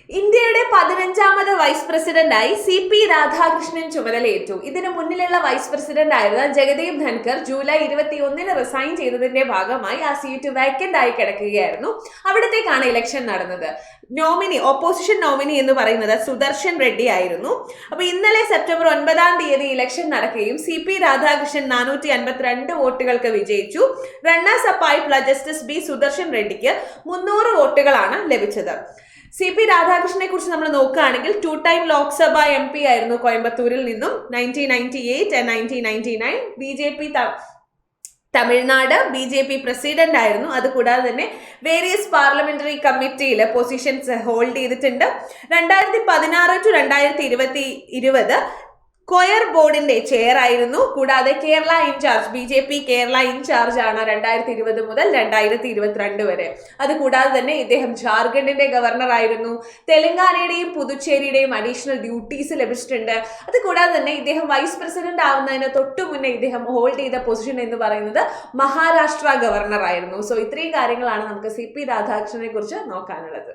ഇന്ത്യയുടെ 15ാമത് വൈസ് പ്രസിഡന്റായി CP രാധാകൃഷ്ണൻ ചുമതലയേറ്റു. ഇതിനു മുന്നിലുള്ള വൈസ് പ്രസിഡന്റ് ആയിരുന്ന ജഗദീപ് ധൻകർ ജൂലൈ 21 റിസൈൻ ചെയ്തതിന്റെ ഭാഗമായി ആ സീറ്റ് വേക്കന്റ് ആയി കിടക്കുകയായിരുന്നു. അവിടത്തേക്കാണ് ഇലക്ഷൻ നടന്നത്. ഓപ്പോസിഷൻ നോമിനി എന്ന് പറയുന്നത് സുദർശൻ റെഡ്ഡി ആയിരുന്നു. അപ്പൊ ഇന്നലെ സെപ്റ്റംബർ 9 ഇലക്ഷൻ നടക്കുകയും CP രാധാകൃഷ്ണൻ 452 വോട്ടുകൾക്ക് വിജയിച്ചു. റണ്ണേഴ്സ് അപ്പ് ആയിട്ടുള്ള ജസ്റ്റിസ് B സുദർശൻ റെഡ്ഡിക്ക് 300 വോട്ടുകളാണ് ലഭിച്ചത്. CP രാധാകൃഷ്ണനെ കുറിച്ച് നമ്മൾ നോക്കുകയാണെങ്കിൽ 2 ടൈം ലോക്സഭ MP ആയിരുന്നു കോയമ്പത്തൂരിൽ നിന്നും 1998 and 1999. BJP Tamil Nadu BJP president ആയിരുന്നു. അതുകൂടാതെ തന്നെ വേരിയസ് പാർലമെന്ററി കമ്മിറ്റിയിൽ പൊസിഷൻസ് ഹോൾഡ് ചെയ്തിട്ടുണ്ട്. 2016 to 2020 കൊയർ ബോർഡിന്റെ ചെയർ ആയിരുന്നു. കൂടാതെ Kerala incharge BJP Kerala incharge ആണ് 2020 മുതൽ 2022 വരെ. അതുകൂടാതെ തന്നെ ഇദ്ദേഹം ജാർഖണ്ഡിന്റെ ഗവർണർ ആയിരുന്നു. തെലങ്കാനയുടെയും പുതുച്ചേരിയുടെയും അഡീഷണൽ ഡ്യൂട്ടീസ് ലഭിച്ചിട്ടുണ്ട്. അതുകൂടാതെ തന്നെ ഇദ്ദേഹം വൈസ് പ്രസിഡന്റ് ആവുന്നതിന് തൊട്ടു മുന്നേ ഇദ്ദേഹം ഹോൾഡ് ചെയ്ത പൊസിഷൻ എന്ന് പറയുന്നത് മഹാരാഷ്ട്ര ഗവർണർ ആയിരുന്നു. സോ ഇത്രയും കാര്യങ്ങളാണ് നമുക്ക് CP രാധാകൃഷ്ണനെ കുറിച്ച് നോക്കാനുള്ളത്.